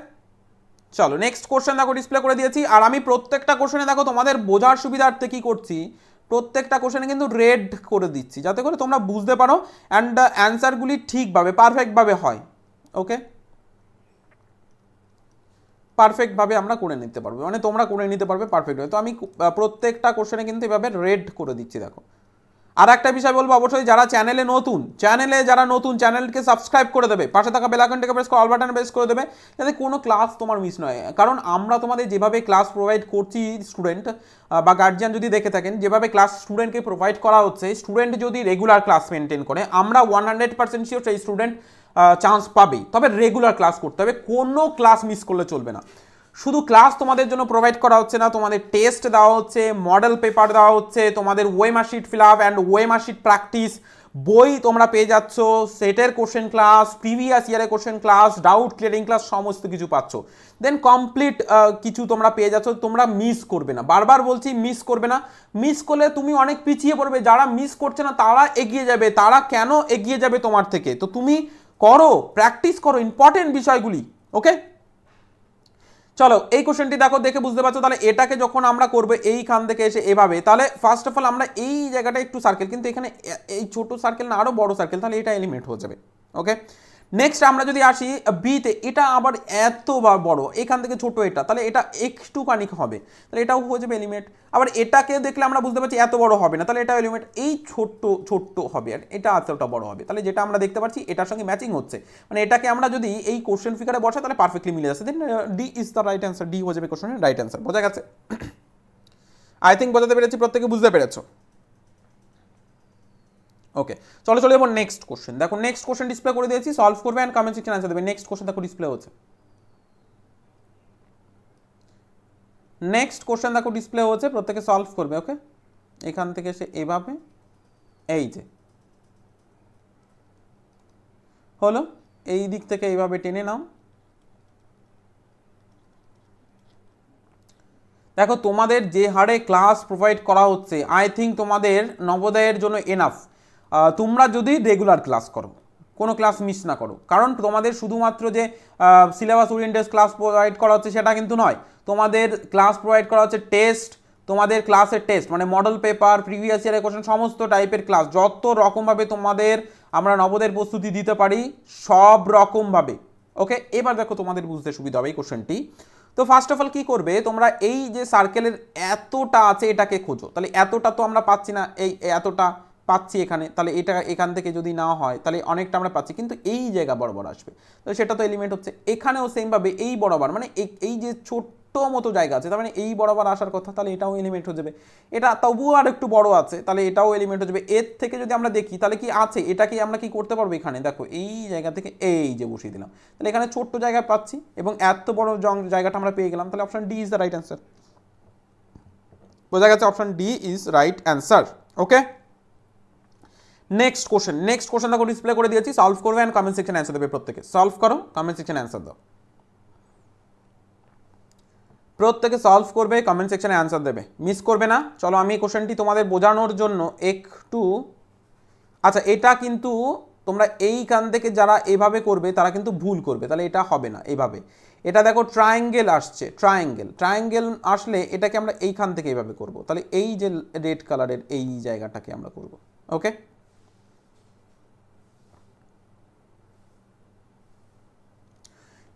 চলো নেক্সট কোশ্চেন দেখো ডিসপ্লে করে দিয়েছি। আর আমি প্রত্যেকটা কোশ্চেনে দেখো তোমাদের বোঝার সুবিধার্থে কি করছি, প্রত্যেকটা কোশ্চেনে কিন্তু রেড করে দিচ্ছি, যাতে করে তোমরা বুঝতে পারো অ্যান্ড অ্যান্সারগুলি ঠিকভাবে পারফেক্টভাবে হয়। ওকে, পারফেক্টভাবে আমরা করে নিতে পারবো, মানে তোমরা করে নিতে পারবে পারফেক্টভাবে। তো আমি প্রত্যেকটা কোশ্চেনে কিন্তু এভাবে রেড করে দিচ্ছি। দেখো আর একটা বিষয় বলবো, অবশ্যই যারা চ্যানেলে নতুন, চ্যানেলকে সাবস্ক্রাইব করে দেবে, পাশে থাকা বেল আইকনটাকে প্রেস করে অল বাটন প্রেস করে দেবে, যাতে কোনো ক্লাস তোমার মিস নয়। কারণ আমরা তোমাদের যেভাবে ক্লাস প্রোভাইড করছি, স্টুডেন্ট বা গার্জিয়ান যদি দেখে থাকেন, যেভাবে ক্লাস স্টুডেন্টকে প্রোভাইড করা হচ্ছে, স্টুডেন্ট যদি রেগুলার ক্লাস মেনটেন করে, আমরা 100% শিওর সেই স্টুডেন্ট চান্স পাবেই। তবে রেগুলার ক্লাস করতে হবে, কোনো ক্লাস মিস করলে চলবে না। শুধু ক্লাস তোমাদের জন্য প্রোভাইড করা হচ্ছে না, তোমাদের টেস্ট দেওয়া হচ্ছে, মডেল পেপার দেওয়া হচ্ছে, তোমাদের ওয়েমার্কশিট ফিল আপ অ্যান্ড ওয়েমার্কশিট প্র্যাকটিস বই তোমরা পেয়ে যাচ্ছ, সেটের কোশ্চেন ক্লাস, প্রিভিয়াস ইয়ারের question class, doubt clearing class, সমস্ত কিছু পাচ্ছ। দেন কমপ্লিট কিছু তোমরা পেয়ে যাচ্ছ, তোমরা মিস করবে না। বারবার বলছি মিস করবে না, মিস করলে তুমি অনেক পিছিয়ে পড়বে। যারা মিস করছে না তারা এগিয়ে যাবে। তারা কেন এগিয়ে যাবে তোমার থেকে? তো তুমি করো, প্র্যাকটিস করো ইম্পর্টেন্ট বিষয়গুলি। ওকে, চলো এই কোশ্চেনটি দেখো, দেখে বুঝতে পারছো। তাহলে এটাকে যখন আমরা করবো এইখান থেকে এসে এভাবে, তাহলে ফার্স্ট অফ অল আমরা এই জায়গাটা একটু সার্কেল, কিন্তু এখানে এই ছোট সার্কেল না আরো বড় সার্কেল, তাহলে এটা এলিমিনেট হয়ে যাবে। ওকে, নেক্সট আমরা যদি আসি বিতে, এটা আবার এত বড়, এখান থেকে ছোট এটা, তাহলে এটা একটুখানি হবে, তাহলে এটাও হয়ে যাবে এলিমিনেট। আবার এটাকে দেখলে আমরা বুঝতে পারছি এত বড় হবে না, তাহলে এটা এলিমিনেট। এই ছোট্ট হবে আর এটা এতটা বড় হবে, তাহলে যেটা আমরা দেখতে পাচ্ছি এটার সঙ্গে ম্যাচিং হচ্ছে, মানে এটাকে আমরা যদি এই কোশ্চেন ফিগারে বসাই, তাহলে পারফেক্টলি মিলে যাচ্ছে। Then D is the right answer, D হয়ে যাবে কোশ্চেনের রাইট অ্যান্সার। বোঝা গেছে? আই থিঙ্ক বোঝাতে পেরেছি, প্রত্যেকে বুঝতে পেরেছো। ওকে, চলো চলে যাবো নেক্সট কোশ্চেন। দেখো নেক্সট কোশ্চেন ডিসপ্লে করে দিয়েছি, সলভ করবে অ্যান্ড কমেন্ট সেকশন অ্যান্সার দেবে। নেক্সট কোশ্চেন দেখো ডিসপ্লে হচ্ছে, নেক্সট কোশ্চেন দেখো ডিসপ্লে হচ্ছে, প্রত্যেকে সলভ করবে। ওকে, এখান থেকে সে এভাবে, এই যে হলো, এই দিক থেকে এইভাবে টেনে নাও। দেখো তোমাদের যে হারে ক্লাস প্রোভাইড করা হচ্ছে, আই থিঙ্ক তোমাদের নবোদয়ের জন্য এনাফ। তোমরা যদি রেগুলার ক্লাস করো, কোনো ক্লাস মিস না করো, কারণ তোমাদের শুধুমাত্র যে সিলেবাস ওরিয়েন্টেড ক্লাস প্রোভাইড করা হচ্ছে সেটা কিন্তু নয়, তোমাদের ক্লাস প্রোভাইড করা হচ্ছে টেস্ট, তোমাদের ক্লাসের টেস্ট মানে মডেল পেপার, প্রিভিয়াস ইয়ারের কোশ্চেন, সমস্ত টাইপের ক্লাস, যত রকমভাবে তোমাদের আমরা নবোদয়ের প্রস্তুতি দিতে পারি সব রকমভাবে। ওকে, এবার দেখো তোমাদের বুঝতে সুবিধা হবে এই কোশ্চেনটি। তো ফার্স্ট অফ অল কী করবে তোমরা, এই যে সার্কেলের এতটা আছে এটাকে খোঁজো, তাহলে এতটা তো আমরা পাচ্ছি না, এই এতটা পাচ্ছি এখানে, তাহলে এটা এখান থেকে যদি না হয় তাহলে অনেকটা আমরা পাচ্ছি, কিন্তু এই জায়গা বরাবর আসবে, তো সেটা তো এলিমেন্ট হচ্ছে। এখানেও সেমভাবে এই বরাবর, মানে এই যে ছোট্ট মতো জায়গা আছে, তার মানে এই বরাবর আসার কথা, তাহলে এটাও এলিমেন্ট হয়ে যাবে। এটা তবুও আর একটু বড় আছে, তাহলে এটাও এলিমেন্ট হয়ে যাবে। এর থেকে যদি আমরা দেখি তাহলে কি আছে, এটাকে আমরা কি করতে পারবো, এখানে দেখো এই জায়গা থেকে এই যে বসিয়ে দিলাম, তাহলে এখানে ছোট্ট জায়গায় পাচ্ছি এবং এত বড় জায়গাটা আমরা পেয়ে গেলাম, তাহলে option D is the right answer. বোঝা গেছে, option D is right answer. Okay, next question দেখো ডিসপ্লে করে দিয়েছি, সলভ করবে অ্যান্ড কমেন্ট সেকশন অ্যান্সার দেবে। প্রত্যেকে সলভ করো, কমেন্ট সেকশন অ্যান্সার দাও। প্রত্যেকে সলভ করবে, কমেন্ট সেকশনে অ্যান্সার দেবে, মিস করবে না। চলো আমি এই কোশ্চেনটি তোমাদের বোঝানোর জন্য একটু, আচ্ছা এটা কিন্তু তোমরা এইখান থেকে যারা এভাবে করবে তারা কিন্তু ভুল করবে, তাহলে এটা হবে না এইভাবে। এটা দেখো ট্রায়াঙ্গেল আসছে, ট্রায়াঙ্গেল আসলে এটাকে আমরা এইখান থেকে এইভাবে করব, তাহলে এই যে রেড কালারের এই জায়গাটাকে আমরা করব। ওকে,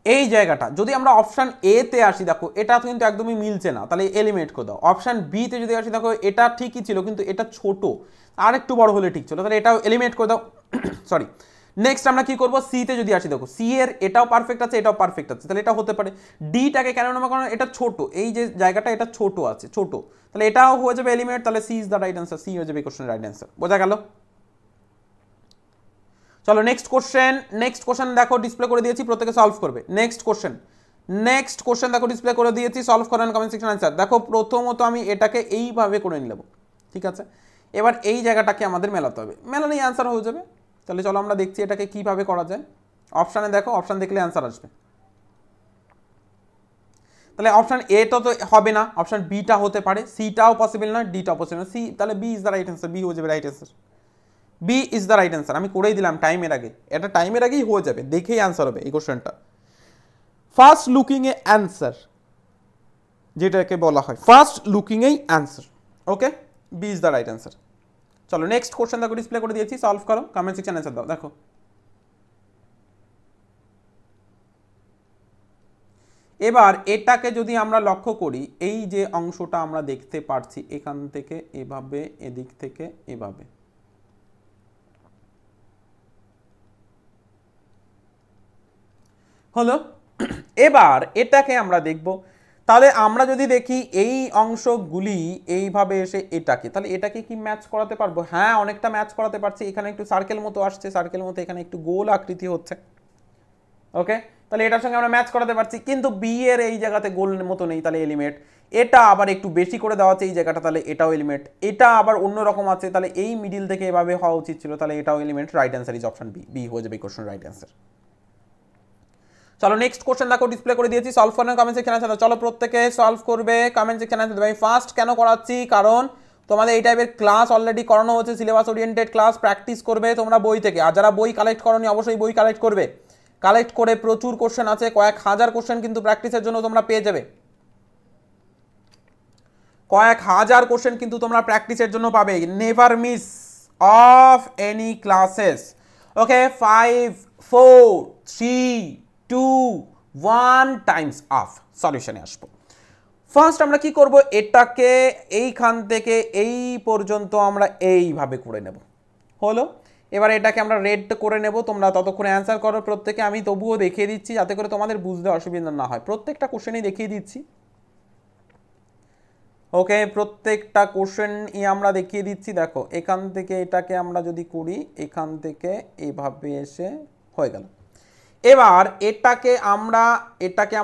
এই জায়গাটা যদি আমরা অপশান এ তে আসি, দেখো এটা কিন্তু একদমই মিলছে না, তাহলে এলিমেন্ট করে দাও। অপশান বি তে যদি আসি, দেখো এটা ঠিকই ছিল কিন্তু এটা ছোট, আর একটু বড় হলে ঠিক ছিল, তাহলে এটাও এলিমেন্ট করে দাও। সরি, নেক্সট আমরা কি করব, সি তে যদি আসি, দেখো সি এর এটাও পারফেক্ট আছে, এটাও পারফেক্ট আছে, তাহলে এটা হতে পারে। ডিটাকে কেন নাম, কারণ এটা ছোট, এই যে জায়গাটা এটা ছোট আছে, ছোট, তাহলে এটাও হয়ে যাবে এলিমেন্ট, তাহলে C is the right answer, C হয়ে যাবে কোশ্চেনের রাইট অ্যান্সার। বোঝা গেল? চলো নেক্সট কোশ্চেন দেখো ডিসপ্লে করে দিয়েছি, প্রত্যেকে সলভ করবে। নেক্সট কোশ্চেন দেখো ডিসপ্লে করে দিয়েছি, সলভ করেন কমেন্ট সেকশন অ্যান্সার। দেখো প্রথমত আমি এটাকে এইভাবে করে নিলাম, ঠিক আছে, এবার এই জায়গাটাকে আমাদের মেলাতে হবে, মেলালেই অ্যান্সার হয়ে যাবে। তাহলে চলো আমরা দেখছি এটাকে কিভাবে করা যায়। অপশানে দেখো, অপশান দেখলে অ্যান্সার আসবে, তাহলে অপশান এটা তো হবে না, অপশান বিটা হতে পারে, সিটাও পসিবল না, ডিটাও পসিবল না, সি, তাহলে B is the right answer, B হয়ে যাবে right answer, B is the right answer. আমি করেই দিলাম টাইমের আগে, এটা টাইমের আগেই হয়ে যাবে, দেখেই অ্যান্সার হবে এই কোশ্চেনটা। ফার্স্ট লুকিং এ অ্যান্সার যেটাকে বলা হয়, ফার্স্ট লুকিং এই answer. Okay, B is the right answer. চলো নেক্সট কোশ্চেন দেখো ডিসপ্লে করে দিয়েছি, সলভ করো, কমেন্ট সেকশন অ্যান্সার দাও। দেখো এবার এটাকে যদি আমরা লক্ষ্য করি, এই যে অংশটা আমরা দেখতে পাচ্ছি এখান থেকে এভাবে, এদিক থেকে এভাবে, হলো। এবার এটাকে আমরা দেখব, তাহলে আমরা যদি দেখি এই অংশগুলি এইভাবে এসে এটাকে, তাহলে এটাকে কি ম্যাচ করাতে পারবো? হ্যাঁ, অনেকটা ম্যাচ করাতে পারছি। এখানে একটু সার্কেল মতো আসছে, সার্কেল মতো এখানে একটু গোল আকৃতি হচ্ছে। ওকে, তাহলে এটার সঙ্গে আমরা ম্যাচ করাতে পারছি, কিন্তু বি এর এই জায়গাতে গোল মতো নেই, তাহলে এলিমেন্ট। এটা আবার একটু বেশি করে দেওয়া আছে এই জায়গাটা, তাহলে এটাও এলিমেন্ট। এটা আবার অন্যরকম আছে, তাহলে এই মিডিল থেকে এভাবে হওয়া উচিত ছিল, তাহলে এটাও element. Right answer is option B, B হয়ে যাবে কোশ্চেন রাইট অ্যান্সার। চলো নেক্সট কোশ্চেন দেখো ডিসপ্লে করে দিয়েছি, সলভ করেন কমেন্ট সেকশন অ্যান্সার। চলো প্রত্যেকে সলভ করবে, কমেন্ট সেকশন অ্যান্সার দেবে। আমি ফার্স্ট কেন করাচ্ছি, কারণ তোমাদের এই টাইপের ক্লাস অলরেডি করানো হচ্ছে, সিলেবাস ওরিয়েন্টেড ক্লাস, প্র্যাকটিস করবে তোমরা বই থেকে। আর যারা বই কালেক্ট করোনি অবশ্যই বই কালেক্ট করবে, কালেক্ট করে প্রচুর কোশ্চেন আছে, কয়েক হাজার কোশ্চেন কিন্তু প্র্যাকটিসের জন্য তোমরা পেয়ে যাবে, কয়েক হাজার কোশ্চেন কিন্তু তোমরা প্র্যাকটিসের জন্য পাবে। Never miss of any classes. Okay, 5 4 3 2 1 times of সলিউশনে আসবো। ফার্স্ট আমরা কি করব, এটাকে এইখান থেকে এই পর্যন্ত আমরা এইভাবে করে নেব, হলো। এবার এটাকে আমরা রেড করে নেব, তোমরা ততক্ষণে অ্যান্সার করো প্রত্যেকে। আমি তবুও দেখিয়ে দিচ্ছি যাতে করে তোমাদের বুঝতে অসুবিধা না হয়, প্রত্যেকটা কোশ্চেনেই দেখিয়ে দিচ্ছি। ওকে, প্রত্যেকটা কোশ্চেন আমরা দেখিয়ে দিচ্ছি। দেখো এখান থেকে এটাকে আমরা যদি করি, এখান থেকে এভাবে এসে হয়ে গেল। এবার এটাকে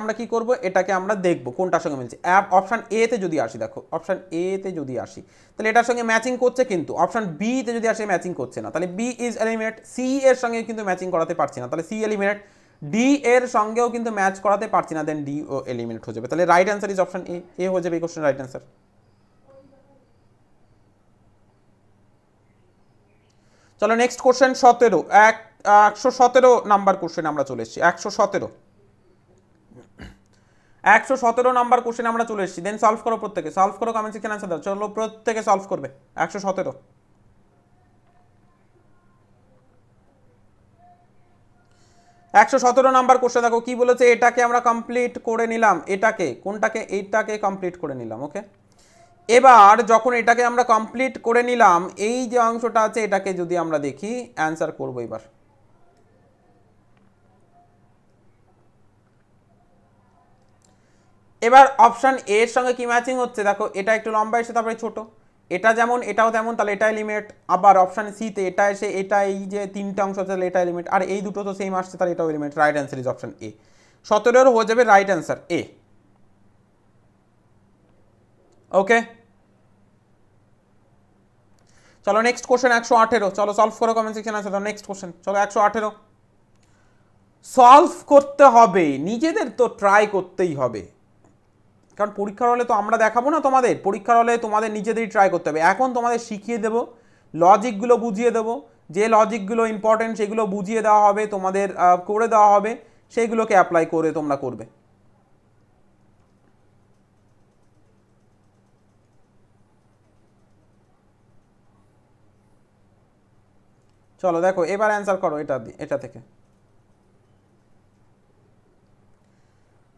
আমরা কি করব, এটাকে আমরা দেখব কোনটার সঙ্গে মিলছে। অপশান এ তে যদি আসি, দেখো অপশান এ তে যদি আসি তাহলে এটার সঙ্গে ম্যাচিং করছে, কিন্তু অপশান বি তে যদি আসে ম্যাচিং করছে না, তাহলে বি ইজ এলিমিনেট। সি এর সঙ্গে কিন্তু ম্যাচিং করাতে পারছি না, তাহলে সি এলিমিনেট। ডি এর সঙ্গেও কিন্তু ম্যাচ করাতে পারছি না, দেন ডি ও এলিমিনেট হয়ে যাবে। তাহলে right answer is option A. A হয়ে যাবে এই কোশ্চেন রাইট অ্যান্সার। চলো নেক্সট কোশ্চেন 17, 117 নাম্বার কোশ্চেন আমরা চলে এসেছি। 117 নাম্বার কোশ্চেন আমরা চলে এসেছি। দেন সলভ করো, প্রত্যেকে সলভ করো, কমেন্ট সেকশন আনসার দাও। চলো প্রত্যেকে সলভ করবে। 117 নাম্বার কোশ্চেন দেখো কি বলেছে। এটাকে আমরা কমপ্লিট করে নিলাম, এটাকে কোনটাকে, এইটাকে কমপ্লিট করে নিলাম। ওকে, এবার যখন এটাকে আমরা কমপ্লিট করে নিলাম, এই যে অংশটা আছে এটাকে যদি আমরা দেখি, অ্যান্সার করবো এবার। এবার অপশান এর সঙ্গে কি ম্যাচিং হচ্ছে, দেখো এটা একটু লম্বা এসে তারপরে ছোট, এটা যেমন এটাও তেমন, তাহলে এটা এলিমিনেট। আবার অপশান সিতে এটা এসে এটা, এই যে তিনটা অংশ আছে তাহলে এটা এলিমিনেট, আর এই দুটো তো সেম আসছে তাহলে এটাও eliminate. Right answer is option এ। 17 হয়ে যাবে রাইট অ্যান্সার এ। ওকে, চলো নেক্সট কোশ্চেন 118। চলো সলভ করো, কমেন্ট সেকশন আছে তো। নেক্সট কোশ্চেন চলো 118 সলভ করতে হবে, নিজেদের তো ট্রাই করতেই হবে, কারণ পরীক্ষার হলে তো আমরা দেখাবো না তোমাদের, পরীক্ষার হলে তোমাদের নিজেদেরই ট্রাই করতে হবে। এখন তোমাদের শিখিয়ে দেবো, লজিকগুলো বুঝিয়ে দেবো, যে লজিকগুলো ইম্পর্টেন্ট সেগুলো বুঝিয়ে দেওয়া হবে, তোমাদের করে দেওয়া হবে, সেইগুলোকে অ্যাপ্লাই করে তোমরা করবে। চলো দেখো এবার অ্যান্সার করো, এটা থেকে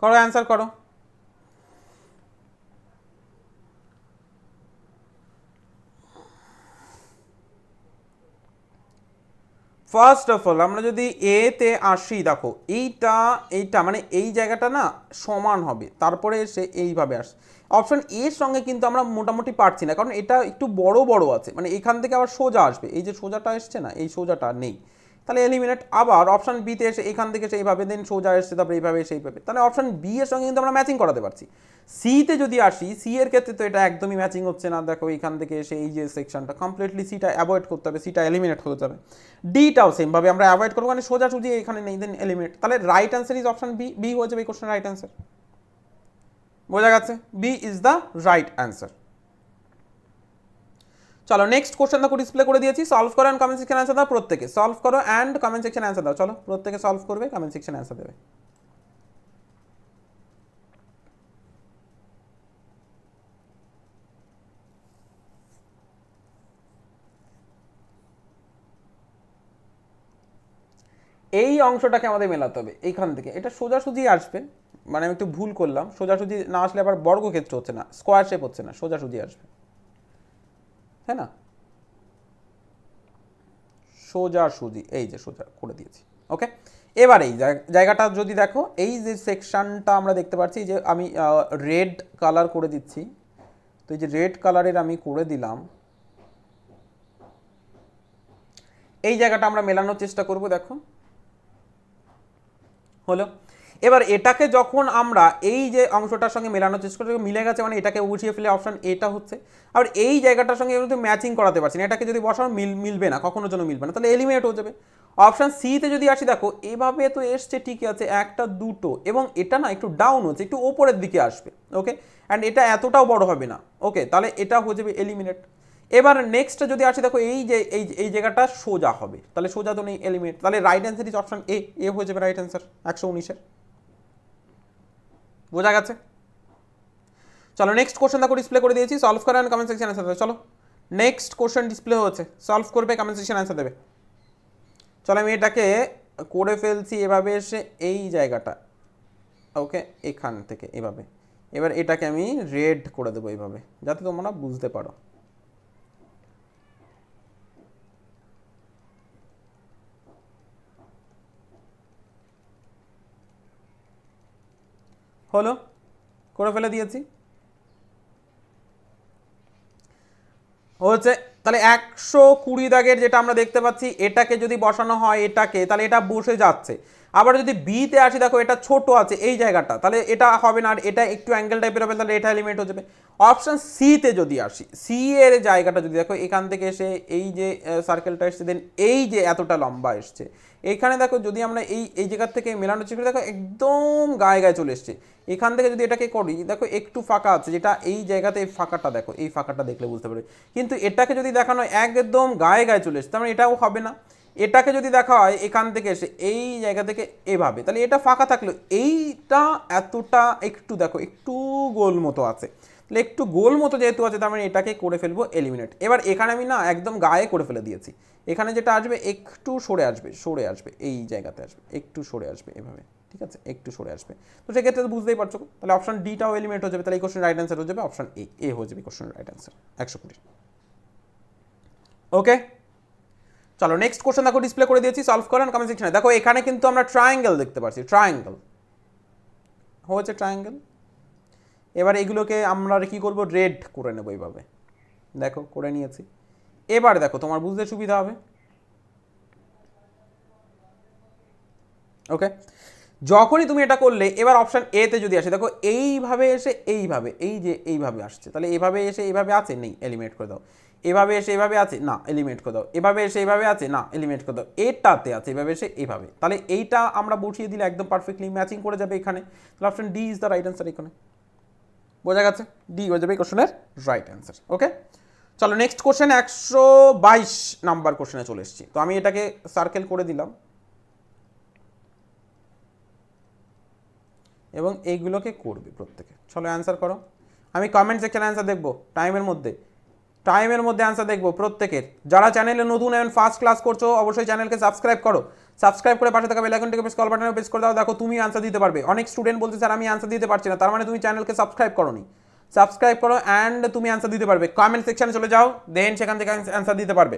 করো, অ্যান্সার করো। ফার্স্ট অফ অল আমরা যদি এ তে আসি, দেখো এইটা মানে এই জায়গাটা না সমান হবে, তারপরে সে এইভাবে আসে। অপশন এর সঙ্গে কিন্তু আমরা মোটামুটি পারছি না, কারণ এটা একটু বড় বড় আছে, মানে এখান থেকে আবার সোজা আসবে, এই যে সোজাটা এসছে না, এই সোজাটা নেই, তাহলে এলিমিনেট। আবার অপশন বিতে এসে এখান থেকে সেইভাবে, দেন সোজা এসছে তারপরে এইভাবে সেইভাবে, তাহলে অপশন বি এর সঙ্গে কিন্তু আমরা ম্যাচিং করাতে পারছি। সিতে যদি আসি, সি এর ক্ষেত্রে তো এটা একদমই ম্যাচিং হচ্ছে না, দেখো এখান থেকে এসে এই যে সেকশনটা কমপ্লিটলি সিটা অ্যাভয়েড করতে হবে, সিটা এলিমিনেট হতে হবে। ডিটাও সেমভাবে আমরা অ্যাভয়েড করবো, মানে সোজাসুজি এখানে নেই, দেন এলিমিনেট। তাহলে right answer is option B. B হয়ে যাবে এই কোশ্চেন রাইট অ্যান্সার। বোঝা গেছে, B is the right answer. চলো নেক্সট কোশ্চেন দেখো ডিসপ্লে করে দিয়েছি, সলভ করো অ্যান্ড কমেন্ট সেকশন অ্যান্সার দাও। প্রত্যেকে সলভ করো অ্যান্ড কমেন্ট সেকশন অ্যান্সার দাও। চলো প্রত্যেকে সলভ করবে, কমেন্ট সেকশন অ্যান্সার দেবে। এই অংশটাকে আমাদের মেলাতে হবে এইখান থেকে, এটা সোজাসুজি আসবে, মানে আমি একটু ভুল করলাম, সোজাসুজি না আসলে আবার বর্গক্ষেত্র হচ্ছে না, স্কোয়ার শেপ হচ্ছে না, সোজাসুজি আসবে, তাই না? সোজাসুজি, এই যে সোজা করে দিয়েছি। ওকে, এবার এই জায়গাটা যদি দেখো, এই যে সেকশনটা আমরা দেখতে পাচ্ছি যে আমি রেড কালার করে দিচ্ছি, তো এই যে রেড কালারের আমি করে দিলাম, এই জায়গাটা আমরা মেলানোর চেষ্টা করব। দেখো হলো। এবার এটাকে যখন আমরা এই যে অংশটার সঙ্গে মেলানোর চেষ্টা করি, মিলে গেছে মানে এটাকে বুঝিয়ে ফেলে অপশন এটা হচ্ছে। আর এই জায়গাটার সঙ্গে কিন্তু ম্যাচিং করাতে পারছি না, এটাকে যদি বসানো মিলবে না, কখনো জন্য মিলবে না, তাহলে এলিমিনেট হয়ে যাবে। অপশন সিতে যদি আসি, দেখো এভাবে তো এসছে ঠিকই আছে, একটা দুটো, এবং এটা না একটু ডাউন হচ্ছে, একটু ওপরের দিকে আসবে। ওকে, অ্যান্ড এটা এতটাও বড় হবে না। ওকে, তাহলে এটা হয়ে যাবে এলিমিনেট। এবার নেক্সট যদি আসি, দেখো এই যে এই জায়গাটা সোজা হবে, তাহলে সোজা তো নেই, এলিমিনেট। তাহলে right answer is option A. A হয়ে যাবে রাইট অ্যান্সার 119-এর। বোঝা গেছে? চলো নেক্সট কোশ্চেন দেখো ডিসপ্লে করে দিয়েছি, সলভ করে কমেন্ট সেকশন অ্যান্সার দেবে। চলো নেক্সট কোশ্চেন ডিসপ্লে হচ্ছে, সলভ করবে, কমেন্ট সেকশন অ্যান্সার দেবে। চলো আমি এটাকে করে ফেলছি এভাবে এসে এই জায়গাটা, ওকে এখান থেকে এভাবে। এবার এটাকে আমি রেড করে দেবো এইভাবে, যাতে তোমরা বুঝতে পারো। হলো, করে ফেলে দিয়েছি। হচ্ছে তাহলে 120 দাগের যেটা আমরা দেখতে পাচ্ছি, এটাকে যদি বসানো হয় এটাকে, তাহলে এটা বসে যাচ্ছে। আবার যদি বিতে আসি, দেখো এটা ছোট আছে এই জায়গাটা, তাহলে এটা হবে না, আর এটা একটু অ্যাঙ্গেল টাইপের হবে, তাহলে এটা এলিমেন্ট হয়ে যাবে। অপশন সিতে যদি আসি, সি এর জায়গাটা যদি দেখো, এখান থেকে এসে এই যে সার্কেলটা এসছে, দেন এই যে এতটা লম্বা এসছে, এখানে দেখো যদি আমরা এই এই জায়গার থেকে মেলানোর চেষ্টা করি, দেখো একদম গায়ে গায়ে চলে এসছে। এখান থেকে যদি এটাকে করি, দেখো একটু ফাঁকা আছে, যেটা এই জায়গাতে এই ফাঁকাটা দেখো, এই ফাঁকাটা দেখলে বুঝতে পারবে। কিন্তু এটাকে যদি দেখানো একদম গায়ে গায়ে চলে এসছে, তার মানে এটাও হবে না। এটাকে যদি দেখা হয় এখান থেকে এসে এই জায়গা থেকে এভাবে, তাহলে এটা ফাঁকা থাকলো, এইটা এতটা একটু দেখো একটু গোল মতো আছে, তাহলে একটু গোল মতো যেহেতু আছে, তার মানে এটাকে করে ফেলবো এলিমিনেট। এবার এখানে আমি না একদম গায়ে করে ফেলে দিয়েছি, এখানে যেটা আসবে একটু সরে আসবে, সরে আসবে এই জায়গাতে আসবে, একটু সরে আসবে এভাবে, ঠিক আছে, একটু সরে আসবে। তো সেক্ষেত্রে তো বুঝতেই পারছো, তাহলে অপশন ডিটাও এলিমিনেট হয়ে যাবে, তাহলে এই কোশ্চেন রাইট অ্যান্সার হয়ে যাবে অপশন এ, এ হয়ে যাবে কোশ্চেনের রাইট অ্যান্সার 120। ওকে, চলো নেক্সট কোশ্চেন দেখো ডিসপ্লে করে দিয়েছি, সলভ করেন কমেন্ট সেকশনে। দেখো এখানে কিন্তু আমরা ট্রায়াঙ্গেল দেখতে পাচ্ছি, ট্রায়াঙ্গেল হচ্ছে ট্রায়াঙ্গেল। এবার এগুলোকে আমরা কি করব, রেড করে নেবো এইভাবে, দেখো করে নিয়েছি। এবার দেখো তোমার বুঝতে সুবিধা হবে। ওকে, যখনই তুমি এটা করলে, এবার অপশন এ তে যদি আসে, দেখো এইভাবে এসে এইভাবে, এই যে এইভাবে আসছে, তাহলে এভাবে এসে এইভাবে আছে, নেই, এলিমিনেট করে দাও। এভাবে এসে এভাবে আছে, না, এলিমিনেট করে দাও। এভাবে এসে এইভাবে আছে, না, এলিমিনেট করে দাও। এটাতে আছে এভাবে এসে এইভাবে, তাহলে এইটা আমরা বসিয়ে দিলে একদম পারফেক্টলি ম্যাচিং করে যাবে এখানে, তাহলে option D is the right answer. এখানে বোঝা গেছে, ডি হয়ে যাবে এই কোশ্চেনের রাইট অ্যান্সার। ওকে, চলো নেক্সট কোশ্চেন 122 নাম্বার কোশ্চেনে চলে এসেছি। তো আমি এটাকে সার্কেল করে দিলাম এবং এইগুলোকে করবে প্রত্যেকে। চলো অ্যান্সার করো, আমি কমেন্ট সেকশনে অ্যান্সার দেখবো টাইমের মধ্যে, অ্যান্সার দেখবো প্রত্যেকের। যারা চ্যানেলে নতুন এবং ফার্স্ট ক্লাস করছো, অবশ্যই চ্যানেলকে সাবস্ক্রাইব করো, সাবস্ক্রাইব করে পাশে থাকা বেল আইকনটিকে প্রেস, কল বাটনে প্রেস করে দাও। দেখো তুমি অ্যান্সার দিতে পারবে। অনেক স্টুডেন্ট বলছে স্যার আমি অ্যান্সার দিতে পারছি না, তার মানে তুমি চ্যানেলকে সাবস্ক্রাইব করোনি। সাবস্ক্রাইব করো অ্যান্ড তুমি অ্যান্সার দিতে পারবে। কমেন্ট সেকশনে চলে যাও, দেন সেখান থেকে অ্যান্সার দিতে পারবে।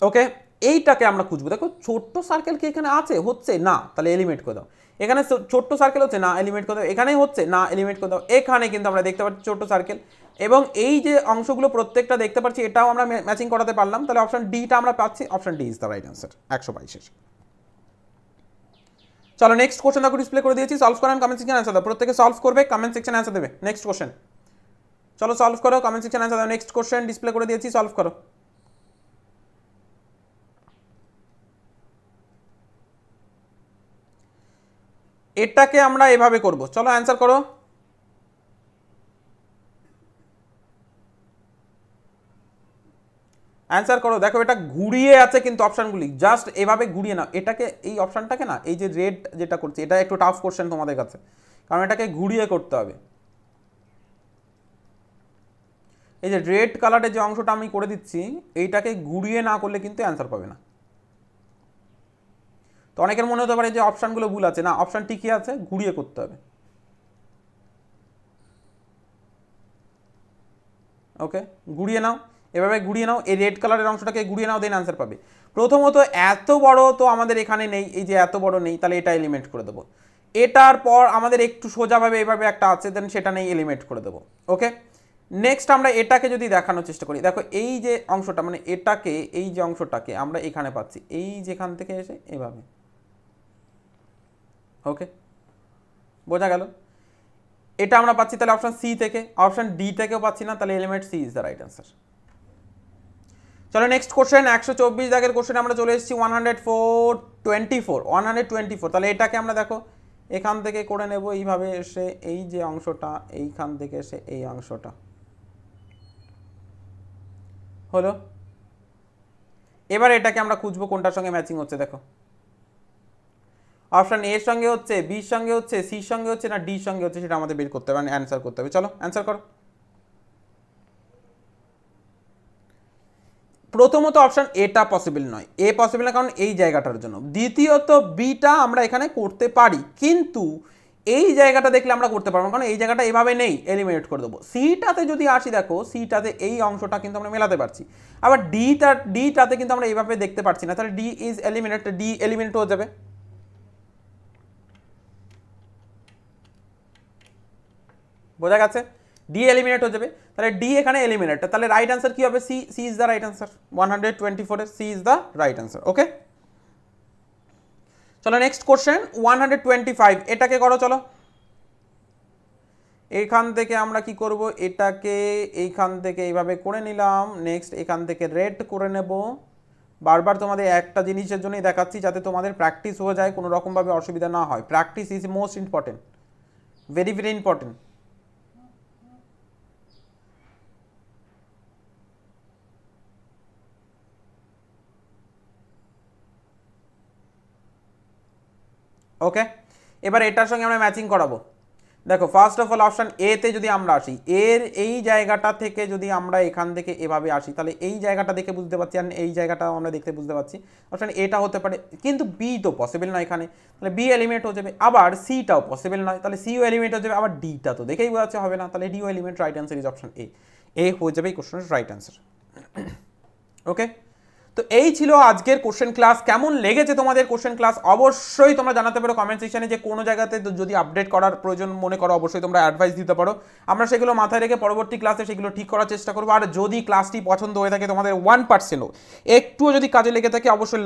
ওকে, এইটাকে আমরা খুঁজবো। দেখো ছোট্ট সার্কেল কি এখানে আছে, হচ্ছে না, তাহলে এলিমিনেট করে দাও। এখানে ছোট্ট সার্কেল হচ্ছে না, এলিমিনেট করে দাও। এখানে হচ্ছে না, এলিমিনেট করে দাও। এখানে কিন্তু আমরা দেখতে পাচ্ছি ছোট্ট সার্কেল, এবং এই যে অংশগুলো প্রত্যেকটা দেখতে পাচ্ছি, এটাও আমরা ম্যাচিং করাতে পারলাম, তাহলে অপশন ডিটা আমরা পাচ্ছি। Option D is the right answer 122। চলো নেক্সট কোশ্চেন দেখো ডিসপ্লে করে দিয়েছি, সলভ করেন কমেন্ট সেকশনে অ্যান্সার দাও। প্রত্যেকে সলভ করবে, কমেন্ট সেকশনে অ্যান্সার দেবে। নেক্সট কোশ্চেন, চলো সলভ করো, কমেন্ট সেকশনে অ্যান্সার দাও। নেক্সট কোশ্চেন ডিসপ্লে করে দিয়েছি, সলভ করো। এটাকে আমরা এভাবে করব, চলো অ্যান্সার করো। অ্যান্সার করো, দেখো এটা ঘুরিয়ে আছে কিন্তু অপশানগুলি, জাস্ট এভাবে ঘুরিয়ে নাও এটাকে, এই অপশানটাকে না, এই যে রেড যেটা করছে, এটা একটু টাফ কোশ্চেন তোমাদের কাছে, কারণ এটাকে ঘুরিয়ে করতে হবে। এই যে রেড কালারের যে অংশটা আমি করে দিচ্ছি, এইটাকে ঘুরিয়ে না করলে কিন্তু অ্যান্সার পাবে না। তো অনেকের মনে হতে পারে যে অপশানগুলো ভুল আছে, না, অপশান ঠিকই আছে, ঘুরিয়ে করতে হবে। ওকে, ঘুরিয়ে নাও, এভাবে ঘুরিয়ে নাও, এই রেড কালারের অংশটাকে ঘুরিয়ে নাও, দেন অ্যান্সার পাবে। প্রথমত এত বড় তো আমাদের এখানে নেই, এই যে এত বড় নেই, তাহলে এটা এলিমেন্ট করে দেবো। এটার পর আমাদের একটু সোজাভাবে এভাবে একটা আছে, দেন সেটা নেই, এলিমেন্ট করে দেবো। ওকে, নেক্সট আমরা এটাকে যদি দেখানোর চেষ্টা করি, দেখো এই যে অংশটা, মানে এটাকে, এই যে অংশটাকে আমরা এখানে পাচ্ছি, এই যেখান থেকে এসে এভাবে। ওকে, বোঝা গেল, এটা আমরা পাচ্ছি তাহলে অপশন সি থেকে। অপশন ডি থেকেও পাচ্ছি না, তাহলে element C is the right answer. চলো নেক্সট কোশ্চেন 124 দাগের কোশ্চেন আমরা চলে এসেছি 124। তাহলে এটাকে আমরা দেখো এখান থেকে করে নেব এইভাবে এসে, এই যে অংশটা, এইখান থেকে এসে এই অংশটা হলো। এবার এটাকে আমরা খুঁজবো কোনটার সঙ্গে ম্যাচিং হচ্ছে। দেখো অপশন এর সঙ্গে হচ্ছে, বির সঙ্গে হচ্ছে, সির সঙ্গে হচ্ছে, না ডির সঙ্গে হচ্ছে, সেটা আমাদের বের করতে হবে, মানে অ্যান্সার করতে হবে। চলো অ্যান্সার করো। প্রথমত অপশন এটা পসিবল নয়, এ পসিবল না, কারণ এই জায়গাটার জন্য। দ্বিতীয়ত বিটা আমরা এখানে করতে পারি, কিন্তু এই জায়গাটা দেখলে আমরা করতে পারবো, কারণ এই জায়গাটা এভাবে নেই, এলিমিনেট করে দেবো। সিটাতে যদি আসি, দেখো সিটাতে এই অংশটা কিন্তু আমরা মেলাতে পারছি, আবার ডিটাতে কিন্তু আমরা এইভাবে দেখতে পাচ্ছি না, তাহলে D is eliminate, D eliminate হয়ে যাবে। বোঝা গেছে, ডি এলিমিনেট হয়ে যাবে, তাহলে ডি এখানে এলিমিনেট, তাহলে রাইট অ্যান্সার কি হবে? C, C is the right answer. 124 এর C is the right answer. Okay, চলো নেক্সট কোশ্চেন 125, এটাকে করো। চলো এইখান থেকে আমরা কি করব, এটাকে এইখান থেকে এইভাবে করে নিলাম, নেক্সট এখান থেকে রেড করে নেব। বারবার তোমাদের একটা জিনিসের জন্যই দেখাচ্ছি যাতে তোমাদের প্র্যাকটিস হয়ে যায়, কোনো রকমভাবে অসুবিধা না হয়। Practice is most important, very very important. Okay, এবার এটার সঙ্গে আমরা ম্যাচিং করাবো। দেখো first of all option A তে যদি আমরা আসি, এর এই জায়গাটা থেকে যদি আমরা এখান থেকে এভাবে আসি, তাহলে এই জায়গাটা দেখে বুঝতে পারছি, আর এই জায়গাটাও আমরা দেখতে বুঝতে পারছি অপশান এটা হতে পারে, কিন্তু বি তো পসিবল নয় এখানে, তাহলে বি এলিমিনেট হয়ে যাবে। আবার সিটাও পসিবল নয়, তাহলে সিও এলিমিনেট হয়ে যাবে। আবার ডিটা তো দেখেই বোঝা যাচ্ছে হবে না, তাহলে ডিও eliminate. Right answer is option A, A হয়ে যাবে এই কোশ্চেনের রাইট অ্যান্সার। ওকে, তো এই ছিল আজকের কোশ্চেন ক্লাস। কেমন লেগেছে তোমাদের কোশ্চেন ক্লাস অবশ্যই তোমরা জানাতে পারো কমেন্ট সেকশনে, যে কোনো জায়গাতে যদি আপডেট করার প্রয়োজন মনে করো অবশ্যই তোমরা অ্যাডভাইস দিতে পারো, আমরা সেগুলো মাথায় রেখে পরবর্তী ক্লাসে সেগুলো ঠিক করার চেষ্টা করবো। আর যদি ক্লাসটি পছন্দ হয়ে থাকে তোমাদের 1%ও একটুও যদি কাজে লেগে থাকে অবশ্যই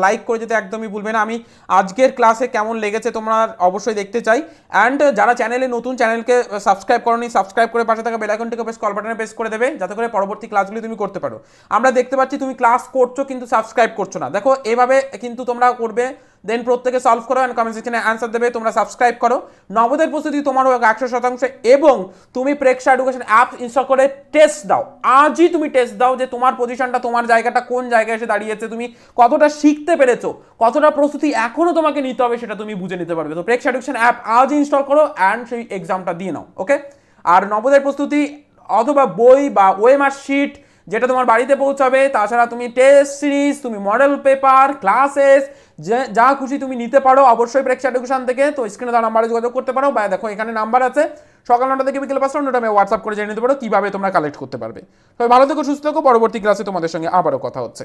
লাইক করে যেতে একদমই ভুলবে না। আমি আজকের ক্লাসে কেমন লেগেছে তোমরা অবশ্যই দেখতে চাই। অ্যান্ড যারা চ্যানেলে নতুন, চ্যানেলকে সাবস্ক্রাইব করোনি, সাবস্ক্রাইব করে পাশে থাকা বেল আইকনটিকে প্রেস, কল বাটনে প্রেস করে দেবে, যাতে করে পরবর্তী ক্লাসগুলি তুমি করতে পারো। আমরা দেখতে পাচ্ছি তুমি ক্লাস করছো কিন্তু সাবস্ক্রাইব করছো না, দেখো এভাবে কিন্তু তোমরা করবে, দেন প্রত্যেকে সলভ করো অ্যান্ড কমেন্ট সেকশনে অ্যান্সার দেবে। তোমরা সাবস্ক্রাইব করো, নবোদয়ের প্রস্তুতি তোমার হোক 100%, এবং তুমি প্রেক্ষা এডুকেশন অ্যাপ ইনস্টল করে টেস্ট দাও। আজই তুমি টেস্ট দাও যে তোমার পজিশনটা, তোমার জায়গাটা কোন জায়গায় এসে দাঁড়িয়েছে, তুমি কতটা শিখতে পেরেছো, কতটা প্রস্তুতি এখনও তোমাকে নিতে হবে সেটা তুমি বুঝে নিতে পারবে। তো প্রেক্ষা এডুকেশন অ্যাপ আজ ইনস্টল করো অ্যান্ড সেই এক্সামটা দিয়ে নাও। ওকে, আর নবোদয়ের প্রস্তুতি অথবা বই বা ওএমআর শিট যেটা তোমার বাড়িতে পৌঁছাবে, তাছাড়া তুমি টেস্ট সিরিজ, তুমি মডেল পেপার, ক্লাসেস, যা খুশি তুমি নিতে পারো অবশ্যই প্রেক্ষা এডুকেশন থেকে। তো স্ক্রিনে তার নাম্বারে যোগাযোগ করতে পারো, বা দেখো এখানে নাম্বার আছে, সকাল 9টা থেকে বিকেল 5টা, ওটা আমি হোয়াটসঅ্যাপ করে জেনে নিতে পারো কীভাবে তোমরা কালেক্ট করতে পারবে। তবে ভালো থেকো, সুস্থ থেকো, পরবর্তী ক্লাসে তোমাদের সঙ্গে আবারও কথা হচ্ছে।